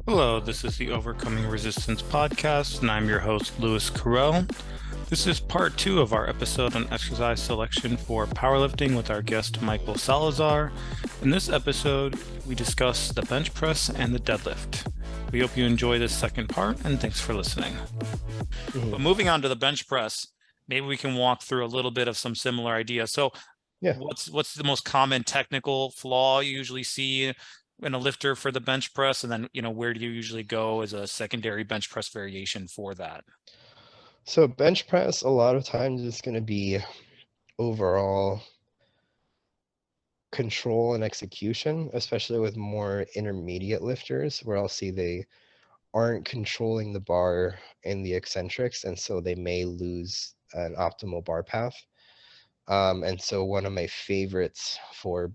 Hello, this is the Overcoming Resistance podcast, and I'm your host, Louis Carell. This is part two of our episode on exercise selection for powerlifting with our guest, Michael Salazar. In this episode, we discuss the bench press and the deadlift. We hope you enjoy this second part, and thanks for listening. But moving on to the bench press, maybe we can walk through a little bit of some similar ideas. So, Yeah. what's the most common technical flaw you usually see in a lifter for the bench press, and then where do you usually go as a secondary bench press variation for that? So bench press, a lot of times it's going to be overall control and execution, especially with more intermediate lifters, where I'll see they aren't controlling the bar and the eccentrics, and so they may lose an optimal bar path. And so one of my favorites for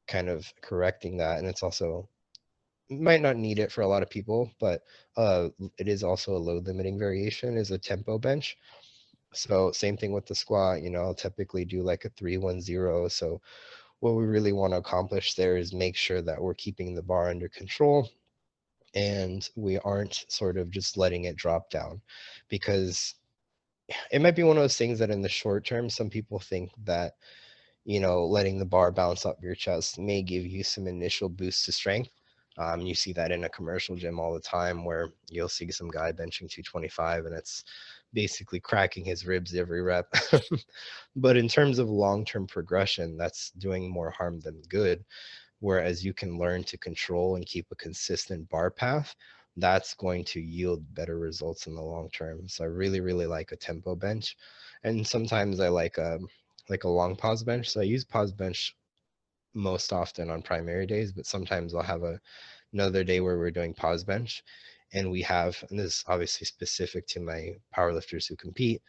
kind of correcting that, and it's also might not need it for a lot of people, but it is also a load limiting variation, is a tempo bench. So same thing with the squat, I'll typically do like a 3-1-0. So what we really want to accomplish there is make sure that we're keeping the bar under control and we aren't sort of just letting it drop down, because it might be one of those things that in the short term, some people think that, letting the bar bounce up your chest may give you some initial boost to strength. You see that in a commercial gym all the time where you'll see some guy benching 225 and it's basically cracking his ribs every rep. But in terms of long-term progression, that's doing more harm than good. Whereas you can learn to control and keep a consistent bar path, that's going to yield better results in the long term. So I really, really like a tempo bench. And sometimes I like a long pause bench. So I use pause bench most often on primary days, but sometimes I'll have another day where we're doing pause bench, and and this is obviously specific to my powerlifters who compete.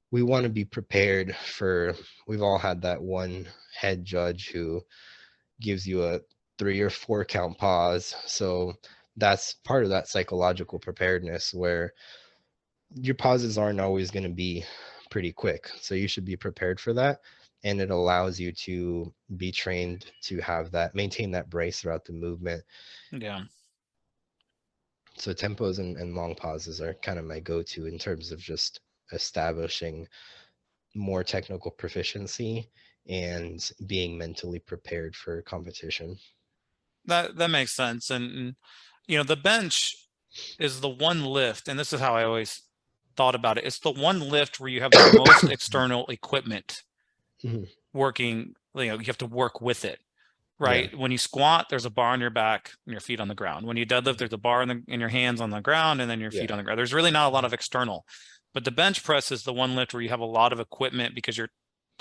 We want to be prepared for, we've all had that one head judge who gives you a 3 or 4 count pause. So that's part of that psychological preparedness where your pauses aren't always going to be pretty quick. So you should be prepared for that. And it allows you to be trained to have that, maintain that brace throughout the movement. Yeah. So tempos and long pauses are kind of my go-to in terms of just establishing more technical proficiency and being mentally prepared for competition. That makes sense. And the bench is the one lift, and this is how I always thought about it. It's the one lift where you have the most external equipment working. You have to work with it, right? Yeah. When you squat, there's a bar on your back and your feet on the ground. When you deadlift, there's a bar in your hands on the ground and then your feet Yeah. on the ground. There's really not a lot of external. But the bench press is the one lift where you have a lot of equipment because you're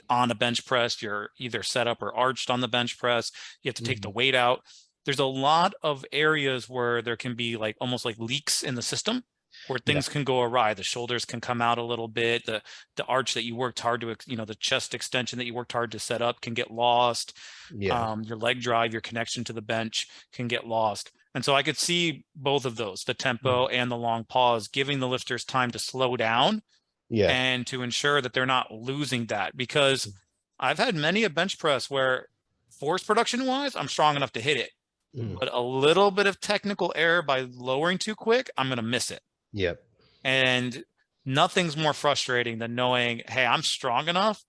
on a bench press, you're either set up or arched on the bench press. You have to take the weight out. There's a lot of areas where there can be like almost like leaks in the system where Yeah. things can go awry. The shoulders can come out a little bit. The arch that you worked hard to, the chest extension that you worked hard to set up can get lost. Yeah. Your leg drive, your connection to the bench can get lost. And so I could see both of those, the tempo and the long pause, giving the lifters time to slow down Yeah. and to ensure that they're not losing that. Because I've had many a bench press where force production wise, I'm strong enough to hit it. But a little bit of technical error by lowering too quick, I'm going to miss it. Yep. And nothing's more frustrating than knowing, hey, I'm strong enough.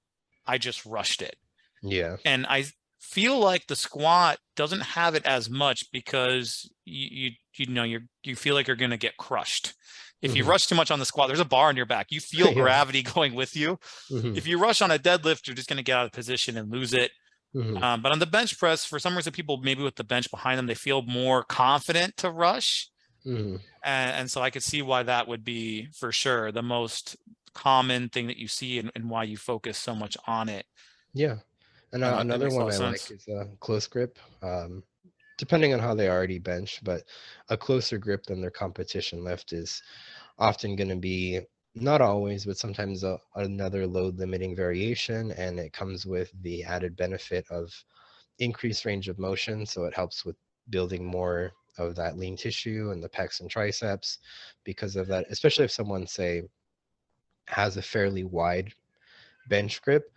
I just rushed it. Yeah. And I feel like the squat doesn't have it as much because you feel like you're going to get crushed. If you rush too much on the squat, there's a bar on your back. You feel gravity going with you. If you rush on a deadlift, you're just going to get out of position and lose it. But on the bench press, for some reason, people maybe with the bench behind them, they feel more confident to rush. And so I could see why that would be for sure the most common thing that you see and why you focus so much on it. Yeah. And It another makes a lot one of I sense. like is a close grip. Depending on how they already bench, but a closer grip than their competition lift is often going to be, not always, but sometimes another load limiting variation. And it comes with the added benefit of increased range of motion. So it helps with building more of that lean tissue and the pecs and triceps because of that, especially if someone, say, has a fairly wide bench grip.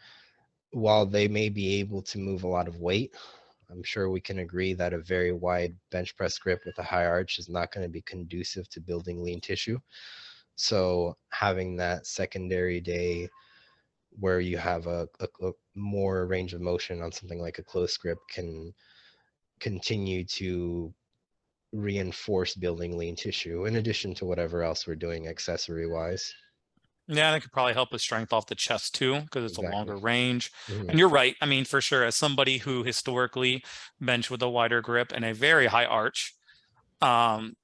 While they may be able to move a lot of weight, I'm sure we can agree that a very wide bench press grip with a high arch is not going to be conducive to building lean tissue. So having that secondary day where you have a more range of motion on something like a close grip can continue to reinforce building lean tissue in addition to whatever else we're doing accessory wise. Yeah, and it could probably help with strength off the chest too, because it's a Exactly. longer range. Hmm. And you're right. I mean, for sure, as somebody who historically benched with a wider grip and a very high arch, um,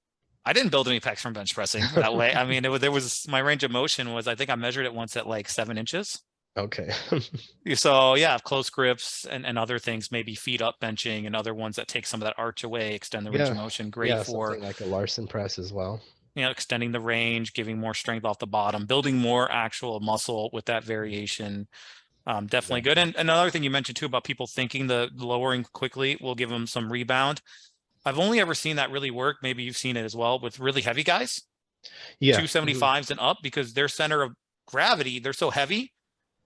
I didn't build any pecs from bench pressing that way. I mean, there was my range of motion was, I think I measured it once at like 7 inches. Okay. So yeah, close grips and other things, maybe feet up benching and other ones that take some of that arch away, extend the range of Yeah. motion. Great Yeah, for, something like a Larson press as well. extending the range, giving more strength off the bottom, building more actual muscle with that variation. Definitely good. Exactly. And another thing you mentioned too about people thinking the lowering quickly will give them some rebound. I've only ever seen that really work. Maybe you've seen it as well with really heavy guys, Yeah. Hmm. 275s and up, because their center of gravity, they're so heavy,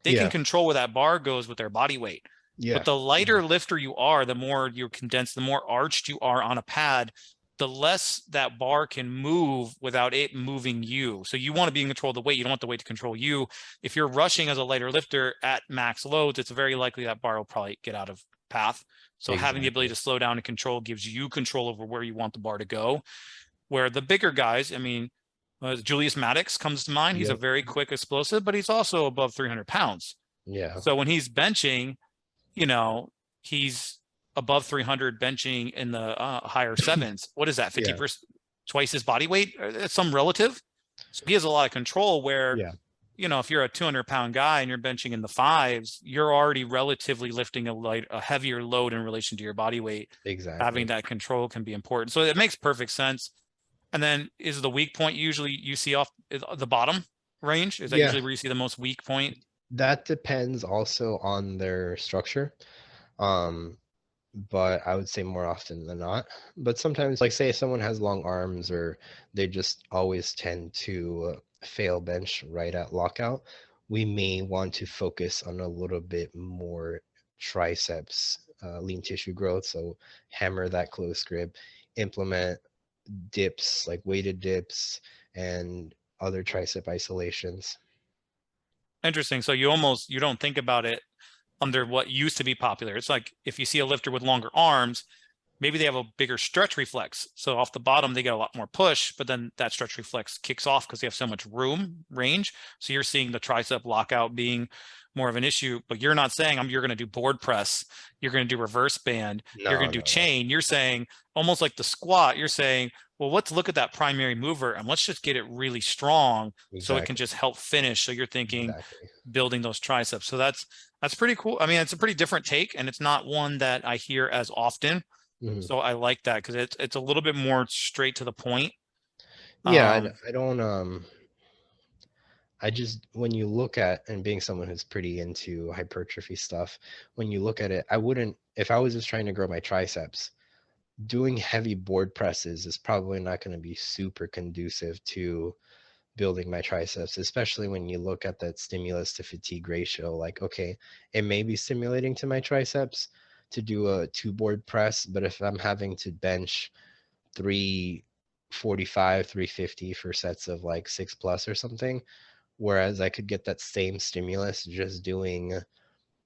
they can Yeah. control where that bar goes with their body weight. But Yeah. the Hmm. lighter lifter you are, the more you're condensed, the more arched you are on a pad, the less that bar can move without it moving you. So you want to be in control of the weight. You don't want the weight to control you. If you're rushing as a lighter lifter at max loads, it's very likely that bar will probably get out of path. So having the ability Exactly. to slow down and control gives you control over where you want the bar to go. Where the bigger guys, I mean, Julius Maddox comes to mind. He's a Yep. very quick explosive, but he's also above 300 pounds. Yeah. So when he's benching, you know, he's above 300 benching in the higher sevens. What is that? Yeah. 50%, twice his body weight? It's some relative. So he has a lot of control where, Yeah. if you're a 200-pound guy and you're benching in the fives, you're already relatively lifting a heavier load in relation to your body weight. Having Exactly. that control can be important. So it makes perfect sense. And then is the weak point usually you see off the bottom range? Is that Yeah. usually where you see the most weak point? That depends also on their structure. Um, but I would say more often than not. But sometimes, like, say if someone has long arms or they just always tend to fail bench right at lockout, we may want to focus on a little bit more triceps lean tissue growth. So hammer that close grip, implement dips like weighted dips and other tricep isolations. Interesting. So you don't think about it under what used to be popular. It's like if you see a lifter with longer arms, maybe they have a bigger stretch reflex. So off the bottom, they get a lot more push, but then that stretch reflex kicks off because they have so much range. So you're seeing the tricep lockout being more of an issue, but you're not saying you're going to do board press, you're going to do reverse band, you're No, going to do no, no. chain. You're saying almost like the squat, you're saying, well, let's look at that primary mover and let's just get it really strong so it can Exactly. just help finish. So you're thinking Exactly. building those triceps. So that's pretty cool. I mean, it's a pretty different take, and it's not one that I hear as often. Mhm. So I like that because it's a little bit more straight to the point. Yeah, Um, I don't I just when you look at and being someone who's pretty into hypertrophy stuff, when you look at it, I wouldn't if I was just trying to grow my triceps, doing heavy board presses is probably not going to be super conducive to building my triceps, especially when you look at that stimulus to fatigue ratio. Like, okay, it may be stimulating to my triceps to do a two board press, but if I'm having to bench 345, 350 for sets of like 6+ or something, whereas I could get that same stimulus just doing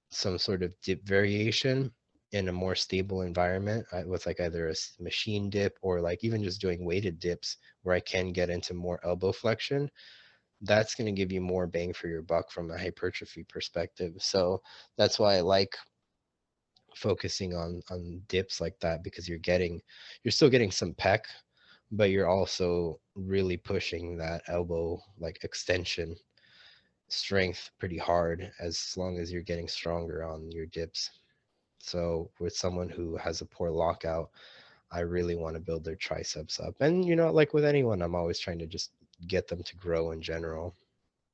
some sort of dip variation in a more stable environment with like either a machine dip or like even just doing weighted dips where I can get into more elbow flexion. That's going to give you more bang for your buck from a hypertrophy perspective. So that's why I like focusing on dips like that, because you're still getting some pec, but you're also really pushing that elbow like extension strength pretty hard as long as you're getting stronger on your dips. So with someone who has a poor lockout, I really want to build their triceps up. And like with anyone, I'm always trying to just get them to grow in general.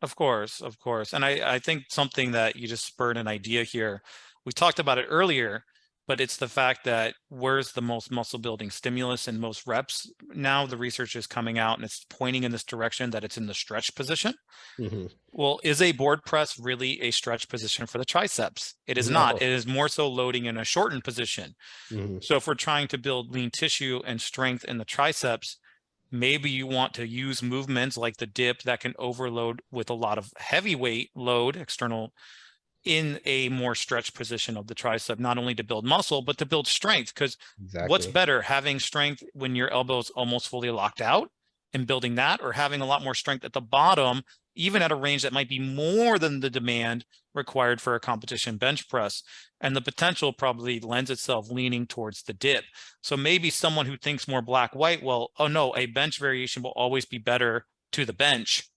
of course, of course. And I think something that you just spurred an idea here. We talked about it earlier. but it's the fact that where's the most muscle building stimulus and most reps? Now the research is coming out and it's pointing in this direction that it's in the stretch position. Mm-hmm. Well, is a board press really a stretch position for the triceps? It is not. No. It is more so loading in a shortened position. Mm-hmm. So if we're trying to build lean tissue and strength in the triceps, maybe you want to use movements like the dip that can overload with a lot of heavy weight load, external, in a more stretched position of the tricep, not only to build muscle, but to build strength. Because what's Exactly. better, having strength when your elbow's almost fully locked out and building that, or having a lot more strength at the bottom, even at a range that might be more than the demand required for a competition bench press? And the potential probably lends itself leaning towards the dip. So maybe someone who thinks more black, white, well, oh no, a bench variation will always be better to the bench.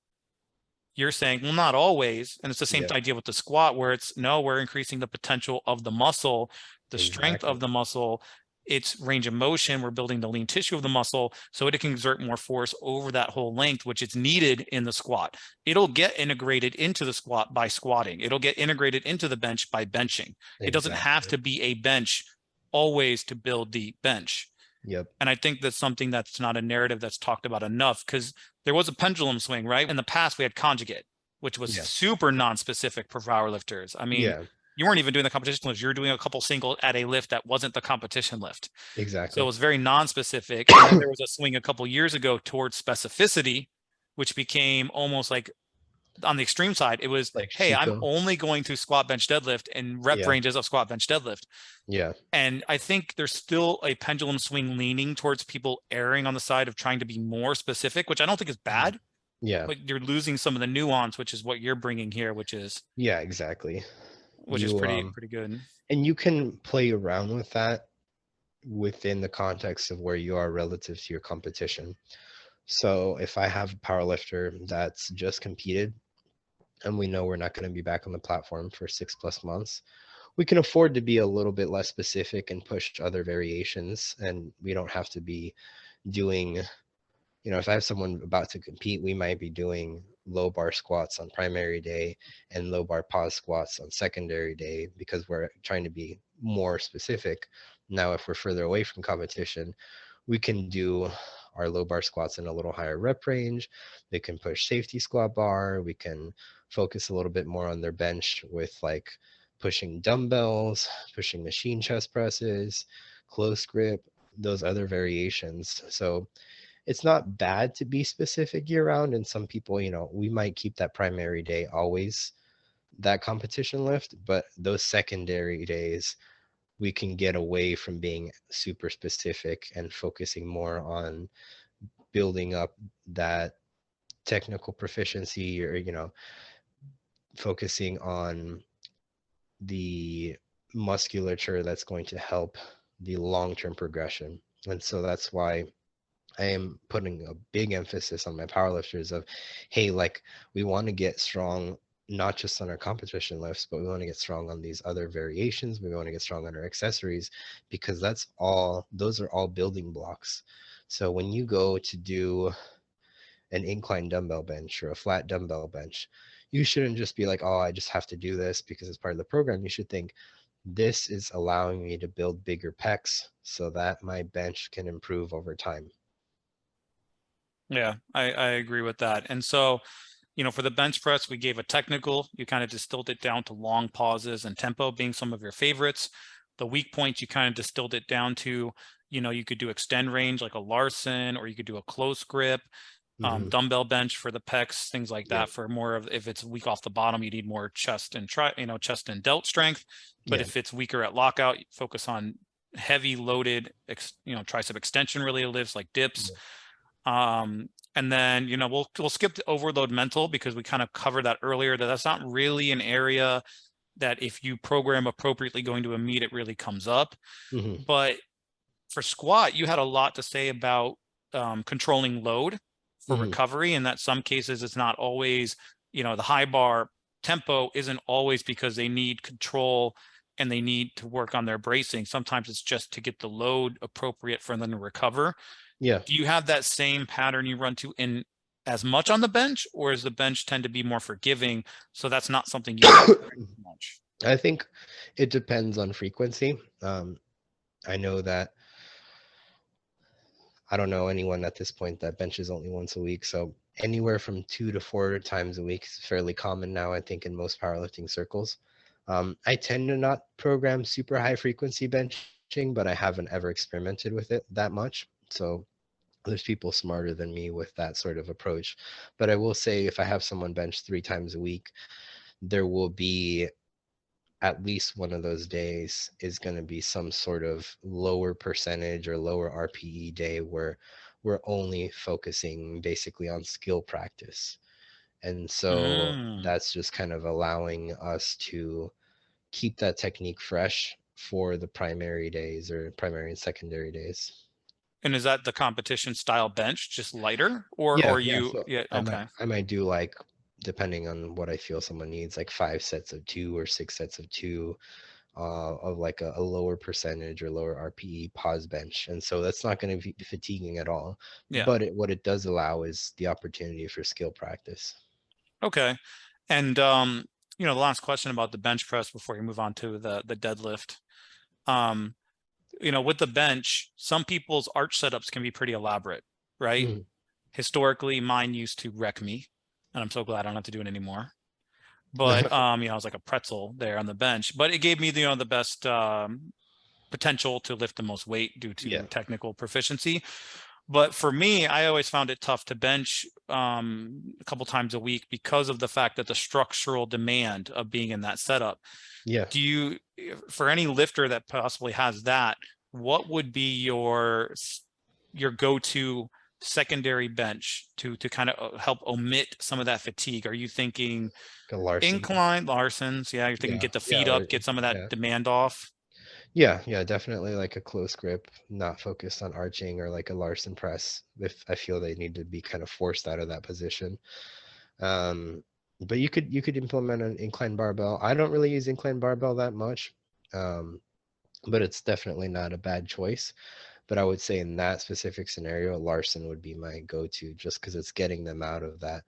You're saying, well, not always. And it's the same Yeah, idea with the squat, where it's no, we're increasing the potential of the muscle, the strength of exactly. the muscle, its range of motion. We're building the lean tissue of the muscle so it can exert more force over that whole length, which is needed in the squat. It'll get integrated into the squat by squatting. It'll get integrated into the bench by benching. It doesn't have Exactly. to be a bench always to build the bench. Yep. And I think that's something that's not a narrative that's talked about enough, because there was a pendulum swing, right? In the past, we had conjugate, which was Yeah. super non-specific for powerlifters. I mean, Yeah, you weren't even doing the competition lifts. You were doing a couple single at a lift that wasn't the competition lift. So it exactly. was very non-specific. And then there was a swing a couple years ago towards specificity, which became almost like on the extreme side. It was, Like hey, I'm Chico. only going to squat, bench, deadlift and rep Yeah. ranges of squat, bench, deadlift. Yeah. And I think there's still a pendulum swing leaning towards people erring on the side of trying to be more specific, which I don't think is Mhm. bad, Yeah. but you're losing some of the nuance, which is what you're bringing here, Yeah, exactly. which is You pretty good. and you can play around with that within the context of where you are relative to your competition. So if I have a power lifter that's just competed and we know we're not going to be back on the platform for 6+ months, we can afford to be a little bit less specific and push other variations. And we don't have to be doing, if I have someone about to compete, we might be doing low bar squats on primary day and low bar pause squats on secondary day because we're trying to be more specific. Now, if we're further away from competition, we can do our low bar squats in a little higher rep range. They can push safety squat bar. We can focus a little bit more on their bench with like pushing dumbbells, pushing machine chest presses, close grip, those other variations. So it's not bad to be specific year round. And some people, we might keep that primary day always that competition lift, but those secondary days, we can get away from being super specific and focusing more on building up that technical proficiency or, focusing on the musculature that's going to help the long-term progression. And so that's why I am putting a big emphasis on my powerlifters of, hey, like we want to get strong, not just on our competition lifts, but we want to get strong on these other variations. We want to get strong on our accessories because those are all building blocks. So when you go to do an incline dumbbell bench or a flat dumbbell bench, you shouldn't just be like, oh, I just have to do this because it's part of the program. You should think, this is allowing me to build bigger pecs so that my bench can improve over time. Yeah, I agree with that. And so, for the bench press, we gave a technical, you kind of distilled it down to long pauses and tempo being some of your favorites. The weak points, you kind of distilled it down to, you could do extend range like a Larson, or you could do a close grip, Mm-hmm. dumbbell bench for the pecs, things like Yeah. that. For more of, if it's weak off the bottom, you need more chest and chest and delt strength. But Yeah. if it's weaker at lockout, focus on heavy loaded, tricep extension really lives like dips. Yeah. And then, we'll skip the overload mental because we kind of covered that earlier, that's not really an area that if you program appropriately going to a meet, it really comes up. Mm-hmm. But for squat, you had a lot to say about controlling load for Mm-hmm. recovery. And that some cases it's not always, the high bar tempo isn't always because they need control and they need to work on their bracing. Sometimes it's just to get the load appropriate for them to recover. Yeah. Do you have that same pattern you run to in as much on the bench, or does the bench tend to be more forgiving? So that's not something you do very much. I think it depends on frequency. I know that I don't know anyone at this point that benches only once a week. So anywhere from 2 to 4 times a week is fairly common now, I think, in most powerlifting circles. I tend to not program super high frequency benching, but I haven't ever experimented with it that much. So there's people smarter than me with that sort of approach. But I will say if I have someone bench 3 times a week, there will be at least one of those days is going to be some sort of lower percentage or lower RPE day where we're only focusing basically on skill practice. And so Mm. that's just kind of allowing us to keep that technique fresh for the primary days or primary and secondary days. And is that the competition style bench, just lighter, or Yeah. you? So Yeah, I might okay, I might do like depending on what I feel someone needs, like 5 sets of 2 or 6 sets of 2 of like a lower percentage or lower RPE pause bench. And so that's not going to be fatiguing at all. yeah, But what it does allow is the opportunity for skill practice. okay. And the last question about the bench press before you move on to the deadlift. Um, with the bench, some people's arch setups can be pretty elaborate, right? Mhm. Historically, mine used to wreck me, and I'm so glad I don't have to do it anymore. But I was like a pretzel there on the bench, but it gave me the best potential to lift the most weight due Yeah. to technical proficiency. But for me, I always found it tough to bench a couple times a week because of the fact that the structural demand of being in that setup. Yeah. Do you, for any lifter that possibly has that, what would be your go-to secondary bench to kind of help omit some of that fatigue? Are you thinking Like a Larson. incline Larson's? Yeah, you're thinking Yeah. get the Yeah. feet Or up, get some of that yeah. demand off. Yeah. Yeah. Definitely like a close grip, not focused on arching or like a Larson press if I feel they need to be kind of forced out of that position. Um, but you could implement an incline barbell. I don't really use incline barbell that much. Um, but it's definitely not a bad choice. But I would say in that specific scenario, Larson would be my go-to just because it's getting them out of that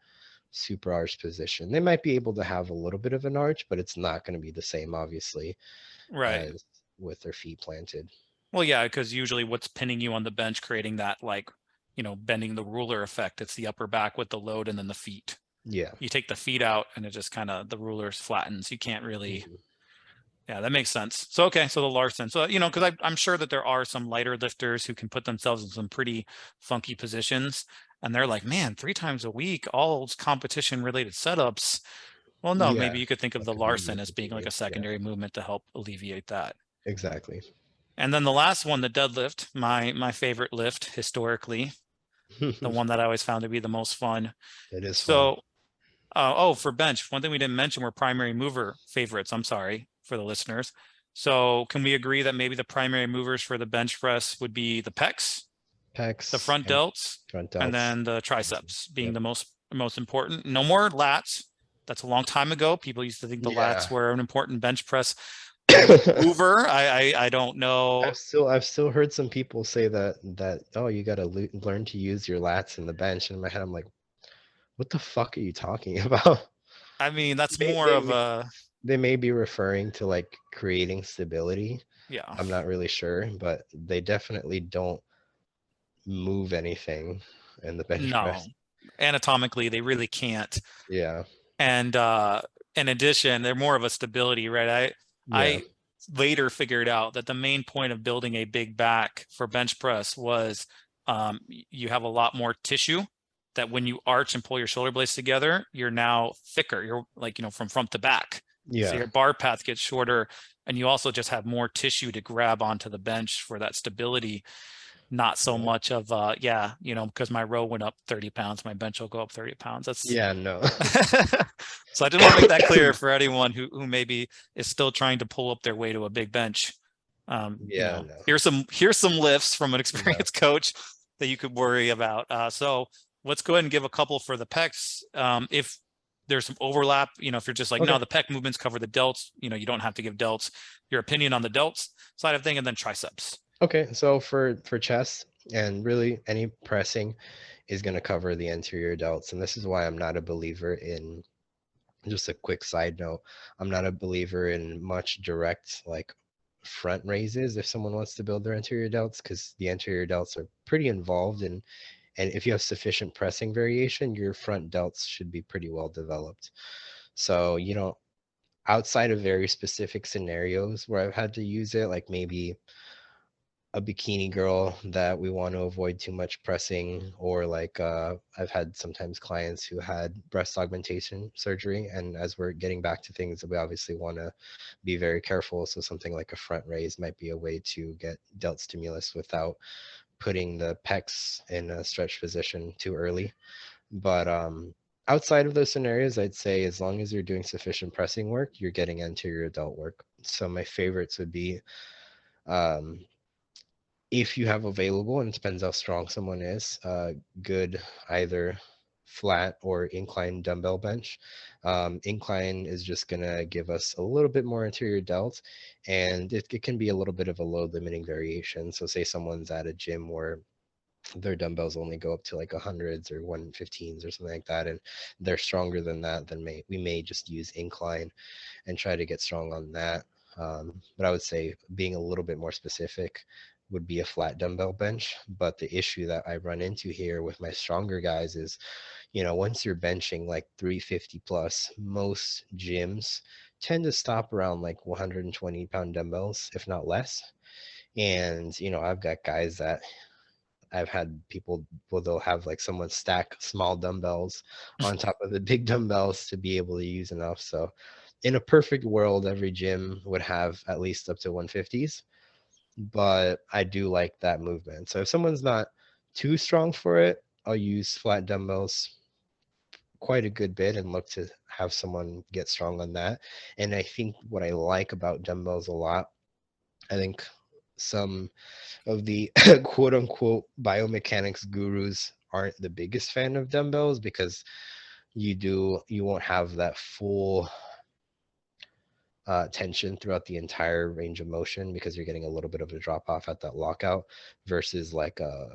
super arch position. They might be able to have a little bit of an arch, but it's not going to be the same, obviously, Right. as with their feet planted. Well, yeah, because usually what's pinning you on the bench, creating that bending the ruler effect, it's the upper back with the load and then the feet. Yeah. You take the feet out and it just kind of the ruler flattens. You can't really. Mhm. Yeah, that makes sense. So okay, so the Larson. So because I'm sure that there are some lighter lifters who can put themselves in some pretty funky positions, and they're like, man, 3 times a week, all competition related setups. Well, no, Yeah. maybe you could think of That the could be Larson as being like a fatiguing. Yeah. secondary movement to help alleviate that. Exactly. And then the last one, the deadlift, my favorite lift historically, the It one that I always found to be the most fun. is fun. So, for bench, one thing we didn't mention were primary mover favorites. I'm sorry for the listeners. So, can we agree that maybe the primary movers for the bench press would be the pecs, the Pecs front and delts, front and delts. then the Mhm. triceps being Yep. the most important? No more lats. That's a long time ago. People used to think the Yeah. lats were an important bench press mover. I don't know. I've still heard some people say that oh you got to learn to use your lats in the bench. And in my head I'm like, what the fuck are you talking about? I mean, that's They more they of may, a they may be referring to like creating stability. yeah. I'm not really sure, but they definitely don't move anything in the bench No, press. anatomically, they really can't. Yeah. And in addition, they're more of a stability, right? Yeah. I later figured out that the main point of building a big back for bench press was you have a lot more tissue that when you arch and pull your shoulder blades together, you're now thicker. You're like, from front to back. So Yeah. your bar path gets shorter, and you also just have more tissue to grab onto the bench for that stability. Not so Yeah. much of because my row went up 30 pounds, my bench will go up 30 pounds. That's Yeah, no. so I just want to make that clear for anyone who maybe is still trying to pull up their way to a big bench. Yeah, no. Here's some lifts from an No. experienced coach that you could worry about. So let's go ahead and give a couple for the pecs. If there's some overlap, if you're just like, no, Okay. the pec movements cover the delts, you don't have to give delts. Your opinion on the delts side of thing, and then triceps. Okay, so for chest and really any pressing is going to cover the anterior delts, and this is why I'm not a believer in Just a quick side note, I'm not a believer in much direct like front raises if someone wants to build their anterior delts, because the anterior delts are pretty involved, and if you have sufficient pressing variation, your front delts should be pretty well developed. So, outside of very specific scenarios where I've had to use it, like maybe a bikini girl that we want to avoid too much pressing, or like I've had sometimes clients who had breast augmentation surgery, and as we're getting back to things that we obviously want to be very careful, so something like a front raise might be a way to get delt stimulus without putting the pecs in a stretch position too early. But outside of those scenarios, I'd say as long as you're doing sufficient pressing work, you're getting anterior delt work. So my favorites would be, um, if you have available, and it depends how strong someone is, good either flat or incline dumbbell bench. Incline is just gonna give us a little bit more anterior delt, and it can be a little bit of a load limiting variation. So say someone's at a gym where their dumbbells only go up to like 100s or 115s or something like that, and they're stronger than that, then we may just use incline and try to get strong on that. But I would say being a little bit more specific would be a flat dumbbell bench. But the issue that I run into here with my stronger guys is, once you're benching like 350 plus, most gyms tend to stop around like 120-pound dumbbells, if not less. And, I've got guys that I've had people, well, they'll have like someone stack small dumbbells on top of the big dumbbells to be able to use enough. So, in a perfect world, every gym would have at least up to 150s, but I do like that movement. So, if someone's not too strong for it, I'll use flat dumbbells quite a good bit and look to have someone get strong on that. And I think what I like about dumbbells a lot, I think some of the quote unquote biomechanics gurus aren't the biggest fan of dumbbells, because you won't have that full tension throughout the entire range of motion, because you're getting a little bit of a drop off at that lockout versus like a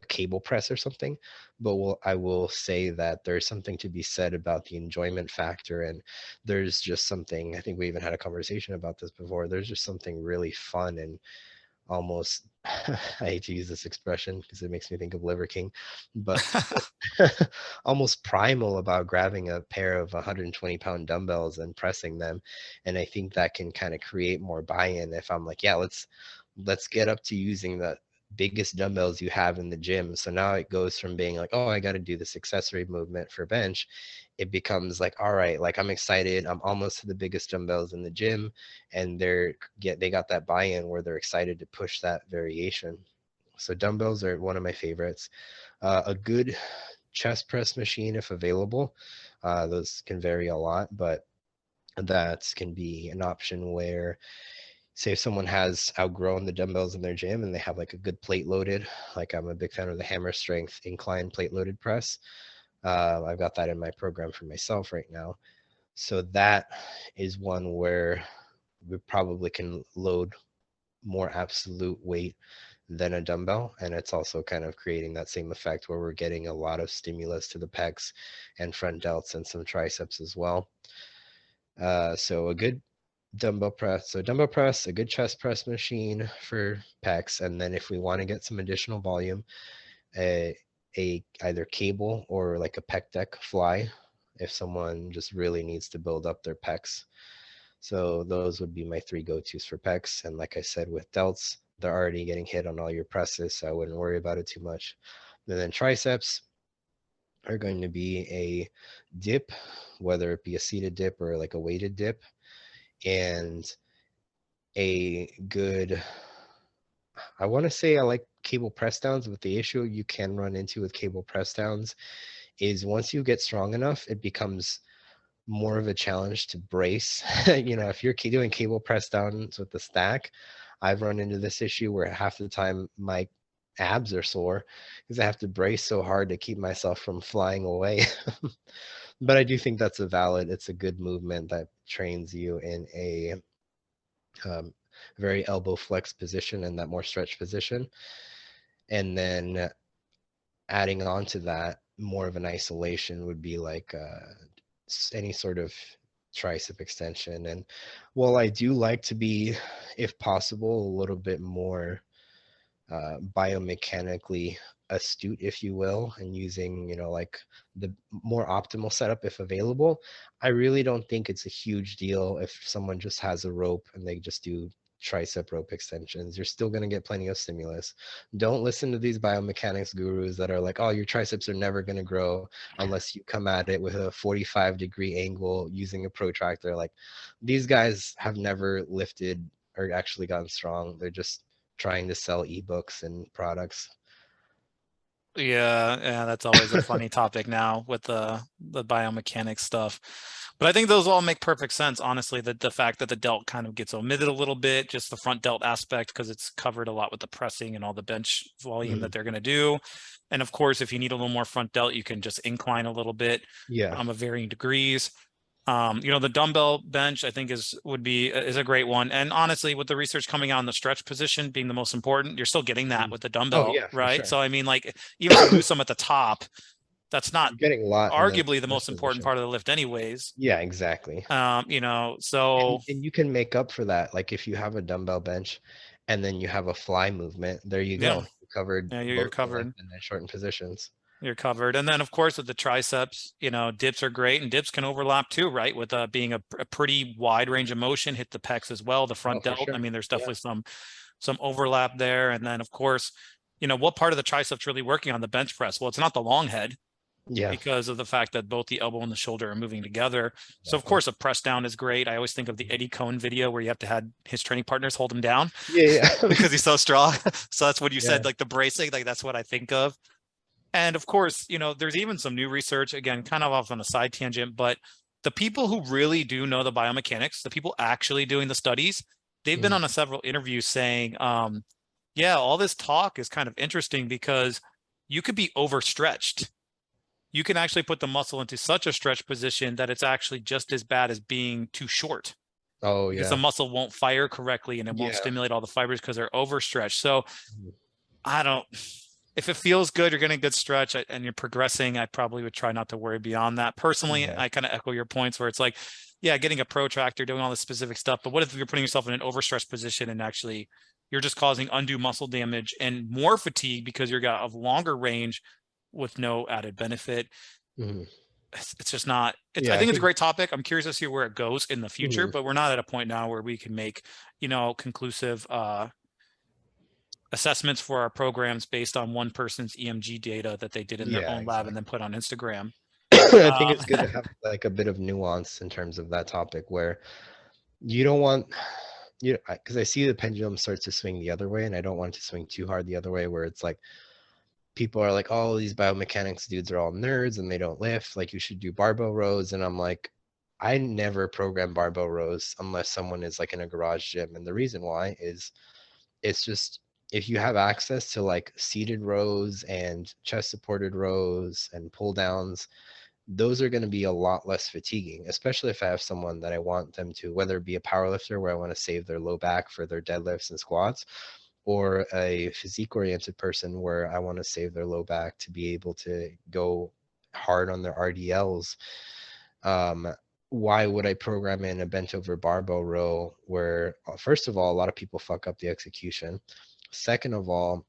cable press or something. But I will say that there's something to be said about the enjoyment factor, and there's just something, I think we even had a conversation about this before, there's just something really fun and almost I hate to use this expression because it makes me think of Liver King, but almost primal about grabbing a pair of 120-pound dumbbells and pressing them. And I think that can kind of create more buy-in if I'm like, yeah, let's get up to using the biggest dumbbells you have in the gym. So now it goes from being like, oh, I got to do this accessory movement for bench. It becomes like, all right, like I'm excited. I'm almost to the biggest dumbbells in the gym, and they got that buy-in where they're excited to push that variation. So dumbbells are one of my favorites. A good chest press machine, if available, those can vary a lot, but that can be an option where, say if someone has outgrown the dumbbells in their gym and they have like a good plate loaded, like I'm a big fan of the hammer strength incline plate loaded press. I've got that in my program for myself right now. So that is one where we probably can load more absolute weight than a dumbbell. And it's also kind of creating that same effect where we're getting a lot of stimulus to the pecs and front delts and some triceps as well. So a good dumbbell press. So dumbbell press, a good chest press machine for pecs. And then if we want to get some additional volume, a either cable or like a pec deck fly if someone just really needs to build up their pecs. So those would be my three go-tos for pecs. And like I said, with delts, they're already getting hit on all your presses, so I wouldn't worry about it too much. And then triceps are going to be a dip, whether it be a seated dip or like a weighted dip, and a good, I want to say I like cable press downs, but the issue you can run into with cable press downs is once you get strong enough, it becomes more of a challenge to brace. If you're doing cable press downs with the stack, I've run into this issue where half the time my abs are sore because I have to brace so hard to keep myself from flying away. But I do think it's a good movement that trains you in a um, very elbow flex position and that more stretch position. And then adding on to that, more of an isolation would be like any sort of tricep extension. And while I do like to be, if possible, a little bit more biomechanically astute, if you will, and using, like the more optimal setup if available, I really don't think it's a huge deal if someone just has a rope and they just do tricep rope extensions. You're still going to get plenty of stimulus. Don't listen to these biomechanics gurus that are like, oh, your triceps are never going to grow unless you come at it with a 45-degree angle using a protractor. Like, these guys have never lifted or actually gotten strong. They're just trying to sell ebooks and products. Yeah, that's always a funny topic now with the biomechanics stuff. But I think those all make perfect sense, honestly, that the fact that the delt kind of gets omitted a little bit, just the front delt aspect, because it's covered a lot with the pressing and all the bench volume that they're going to do. And of course, if you need a little more front delt, you can just incline a little bit Yeah. of varying degrees. The dumbbell bench I think is a great one. And honestly, with the research coming out in the stretch position being the most important, you're still getting that with the Oh dumbbell, yeah, for right? sure. So I mean, like, even if you lose some at the top, that's not You're getting a lot in the arguably the stretch most important position. part of the lift anyways. Yeah, exactly. So And you can make up for that. Like if you have a dumbbell bench and then you have a fly movement, there you yeah, go. You covered yeah, you're both the covered. length and shortened positions. You're covered. And then of course with the triceps, dips are great, and dips can overlap too, right? With being a pretty wide range of motion, hit the pecs as well, the Oh, front for delt. I sure. mean, there's Yeah. definitely some overlap there. And then of course, what part of the triceps really working on the bench press? Well, it's not the long head Yeah, because of the fact that both the elbow and the shoulder are moving together. So of exactly. course a press down is great. I always think of the Eddie Cohn video where you have to have his training partners hold him down Yeah, yeah. because he's so strong. So that's what you Yeah. said, like the bracing, like that's what I think of. And of course, there's even some new research, again, kind of off on a side tangent, but the people who really do know the biomechanics, the people actually doing the studies, they've been Mhm. on a several interviews saying, yeah, all this talk is kind of interesting because you could be overstretched. You can actually put the muscle into such a stretch position that it's actually just as bad as being too short Oh because the yeah. muscle won't fire correctly and it won't Yeah. stimulate all the fibers because they're overstretched. So Mhm. I don't, if it feels good, you're getting a good stretch and you're progressing, I probably would try not to worry beyond that. Personally, Yeah. I kind of echo your points where it's like, yeah, getting a protractor, doing all this specific stuff. But what if you're putting yourself in an overstretched position and actually you're just causing undue muscle damage and more fatigue because you're got a longer range with no added benefit? Mhm. It's just not, I Yeah, I think it's a think. great topic. I'm curious to see where it goes in the future, Mhm. but we're not at a point now where we can make, conclusive assessments for our programs based on one person's EMG data that they did in their Yeah, own lab and then exactly. put on Instagram. I think Uh, it's good to have like a bit of nuance in terms of that topic where you don't want because I see the pendulum starts to swing the other way, and I don't want it to swing too hard the other way where it's like people are like, oh, these biomechanics dudes are all nerds and they don't lift. Like, you should do barbell rows. And I'm like, I never program barbell rows unless someone is like in a garage gym. And the reason why is it's just if you have access to like seated rows and chest supported rows and pull downs, those are going to be a lot less fatiguing, especially if I have someone that I want them to, whether it be a power lifter where I want to save their low back for their deadlifts and squats, or a physique oriented person where I want to save their low back to be able to go hard on their RDLs. Um, why would I program in a bent over barbell row where, first of all, a lot of people fuck up the execution? Second of all,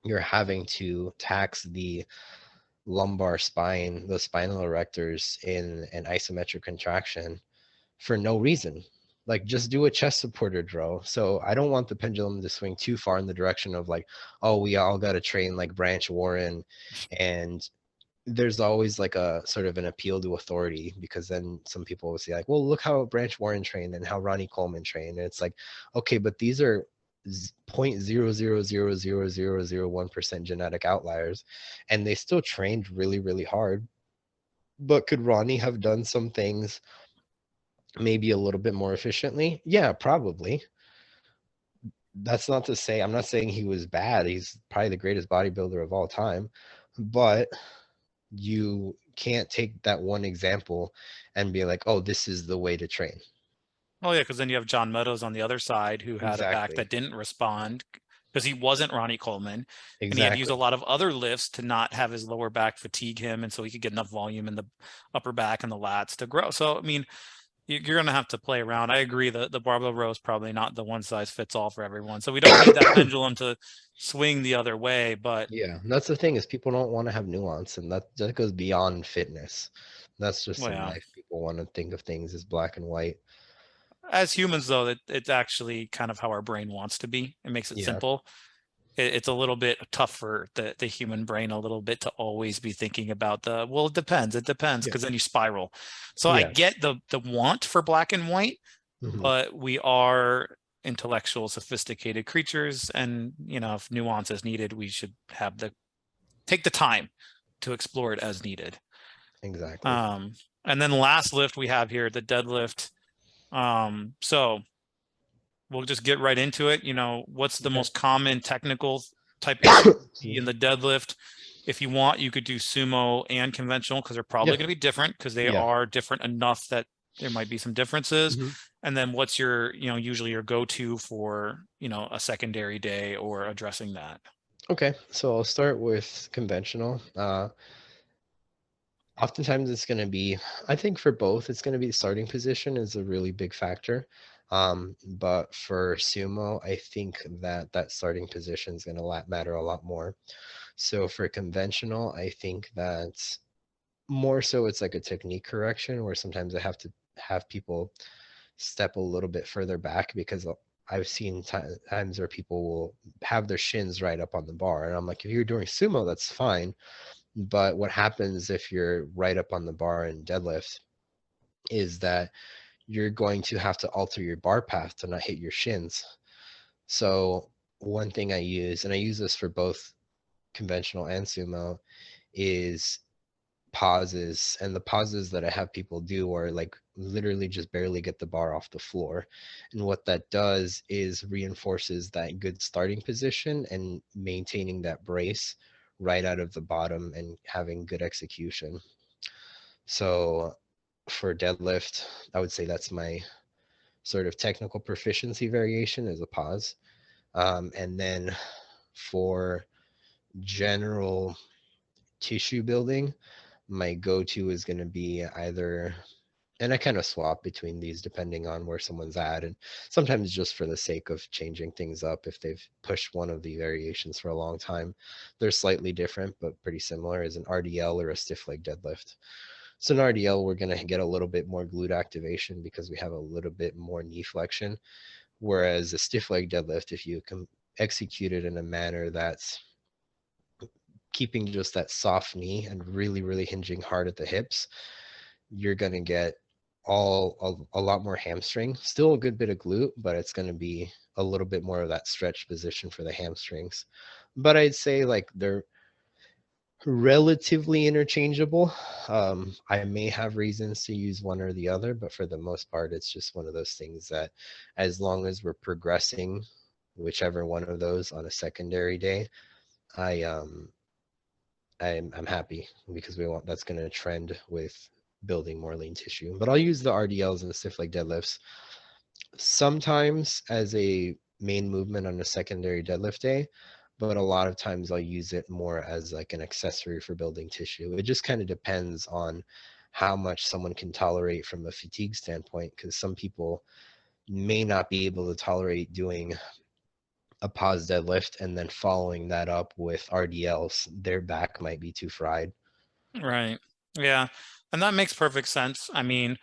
you're having to tax the lumbar spine, those spinal erectors in an isometric contraction for no reason. Like, just do a chest supported row. So I don't want the pendulum to swing too far in the direction of like, oh, we all got to train like Branch Warren. And there's always like a sort of an appeal to authority, because then some people will say like, well, look how Branch Warren trained and how Ronnie Coleman trained. And it's like, okay, but these are 0.0000001% genetic outliers, and they still trained really, really hard. But could Ronnie have done some things maybe a little bit more efficiently? Yeah, probably. That's not to say, I'm not saying he was bad. He's probably the greatest bodybuilder of all time. But you can't take that one example and be like, oh, this is the way to train. oh yeah, because then you have John Meadows on the other side who had a back Exactly. that didn't respond because he wasn't Ronnie Coleman, and he had to use a Exactly. lot of other lifts to not have his lower back fatigue him, and so he could get enough volume in the upper back and the lats to grow. So I mean, you're going to have to play around. I agree that the barbell row is probably not the one size fits all for everyone. So we don't need that pendulum to swing the other way, but Yeah, that's the thing is people don't want to have nuance, and that goes beyond fitness. That's just well, in yeah. life. People want to think of things as black and white. As humans, though, it's actually kind of how our brain wants to be. It makes it Yeah, simple. It's a little bit tough for the human brain a little bit to always be thinking about well, it depends, yeah, because then you spiral. So I yeah. get the want for black and white, Hmm. but we are intellectual, sophisticated creatures, and if nuance is needed, we should take the time to explore it as needed. Exactly. Um, and then last lift we have here, the deadlift. So we'll just get right into it. What's the Okay. most common technical type issue in Excuse the deadlift? If you want, you could do sumo and conventional, because they're Yeah, probably going to be different, because they yeah. are different enough that there might be some differences. Hmm. And then what's your, usually your go-to for, a secondary day or addressing that? Okay, so I'll start with conventional. Oftentimes it's going to be, I think for both, it's going to be the starting position is a really big factor. But for sumo, I think that that starting position is going to matter a lot more. So for conventional, I think that more so it's like a technique correction where sometimes I have to have people step a little bit further back because I've seen times where people will have their shins right up on the bar. And I'm like, if you're doing sumo, that's fine. But what happens if you're right up on the bar in deadlift is that you're going to have to alter your bar path to not hit your shins. So one thing I use, and I use this for both conventional and sumo, is pauses. And the pauses that I have people do are like literally just barely get the bar off the floor. And what that does is reinforces that good starting position and maintaining that brace right out of the bottom and having good execution. So for deadlift, I would say that's my sort of technical proficiency variation is a pause. And then for general tissue building, my go-to is going to be either, and I kind of swap between these depending on where someone's at, and sometimes just for the sake of changing things up. If they've pushed one of the variations for a long time, they're slightly different but pretty similar, is an RDL or a stiff leg deadlift. So in RDL, we're going to get a little bit more glute activation because we have a little bit more knee flexion. Whereas a stiff leg deadlift, if you can execute it in a manner that's keeping just that soft knee and really, really hinging hard at the hips, you're going to get a lot more hamstring. Still a good bit of glute, but it's going to be a little bit more of that stretch position for the hamstrings. But I'd say like they're relatively interchangeable. I may have reasons to use one or the other, but for the most part, it's just one of those things that as long as we're progressing whichever one of those on a secondary day, I I'm happy because we want that's going to trend with building more lean tissue. But I'll use the RDLs and the stiff leg deadlifts sometimes as a main movement on a secondary deadlift day, but a lot of times I'll use it more as like an accessory for building tissue. It just kind of depends on how much someone can tolerate from a fatigue standpoint, because some people may not be able to tolerate doing a pause deadlift and then following that up with RDLs. Their back might be too fried. Right. Yeah. And that makes perfect sense. I mean,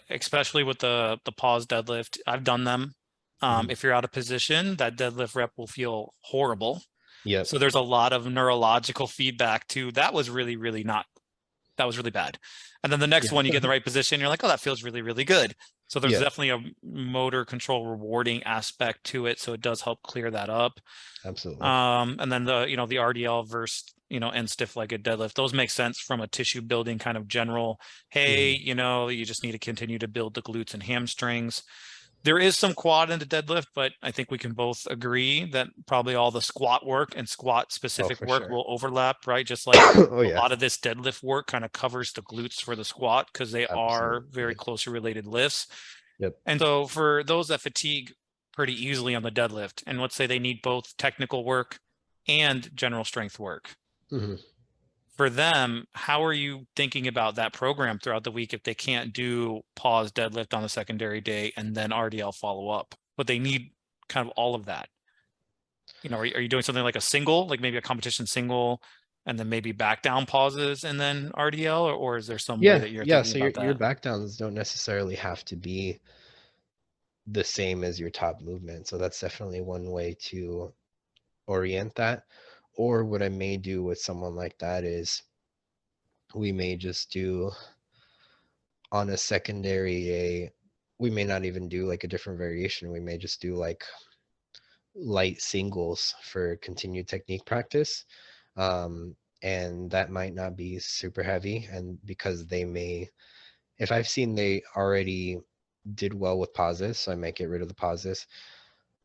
especially with the pause deadlift, I've done them. Mhm. If you're out of position, that deadlift rep will feel horrible. Yep. So there's a lot of neurological feedback too. That was really bad. And then the next Yeah. one, you get in the right position, you're like, oh, that feels really, really good. So there's Yeah. definitely a motor control rewarding aspect to it. So it does help clear that up. Absolutely. And then the RDL versus, and stiff legged deadlift, those make sense from a tissue building kind of general. Hey, Mhm. you just need to continue to build the glutes and hamstrings. There is some quad in the deadlift, but I think we can both agree that probably all the squat work and squat Oh, specific for work sure. will overlap, right? Just like Oh a yeah. lot of this deadlift work kind of covers the glutes for the squat, because they are very Absolutely. closely related lifts. Yep. And so for those that fatigue pretty easily on the deadlift. And let's say they need both technical work and general strength work. Hmm. For them, how are you thinking about that program throughout the week if they can't do pause deadlift on the secondary day and then RDL follow up, but they need kind of all of that? You know, are you doing something like a single, like maybe a competition single, and then maybe back down pauses and then RDL, or is there some way Yeah, that you're yeah. thinking So about your that? back downs don't necessarily have to be the same as your top movement. So that's definitely one way to orient that. Or what I may do with someone like that is we may just do on a secondary a we may not even do like a different variation. We may just do like light singles for continued technique practice. And that might not be super heavy. And because they may, if I've seen they already did well with pauses, so I might get rid of the pauses.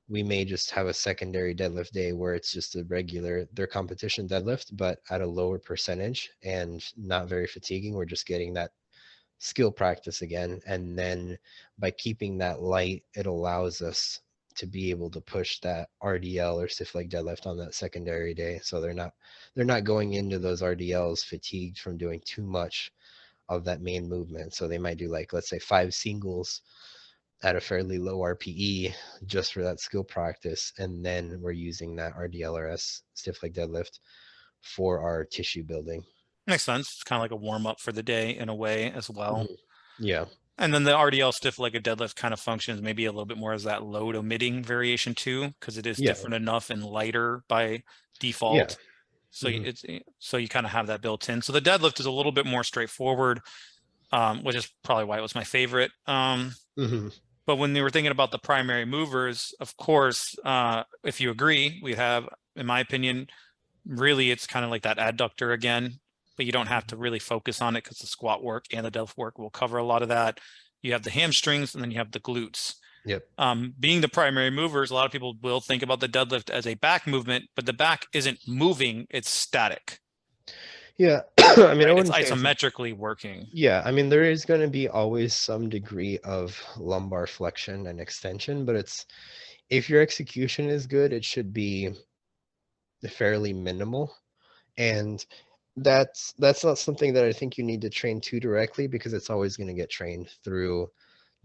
We may just have a secondary deadlift day where it's just a regular, their competition deadlift, but at a lower percentage and not very fatiguing. We're just getting that skill practice again. And then by keeping that light, it allows us to be able to push that RDL or stiff leg deadlift on that secondary day. So they're not going into those RDLs fatigued from doing too much of that main movement. So they might do like, let's say 5 singles at a fairly low RPE just for that skill practice. And then we're using that RDLRS stiff leg deadlift for our tissue building. Makes sense. It's kind of like a warm up for the day in a way as well. Mhm. Yeah. And then the RDL stiff legged deadlift kind of functions maybe a little bit more as that load omitting variation too, because it is Yeah. different enough and lighter by Yeah. default. So Hmm. so you kind of have that built in. So the deadlift is a little bit more straightforward, which is probably why it was my favorite. Hmm. But when they were thinking about the primary movers, of course, if you agree, we have, in my opinion, really it's kind of like that adductor again, but you don't have to really focus on it because the squat work and the deadlift work will cover a lot of that. You have the hamstrings and then you have the glutes. Yep. Being the primary movers, a lot of people will think about the deadlift as a back movement, but the back isn't moving, it's static, Yeah. I mean, I right? It's wouldn't say it's, isometrically working. yeah, I mean, there is going to be always some degree of lumbar flexion and extension, but it's, if your execution is good, it should be fairly minimal. And that's not something that I think you need to train too directly, because it's always going to get trained through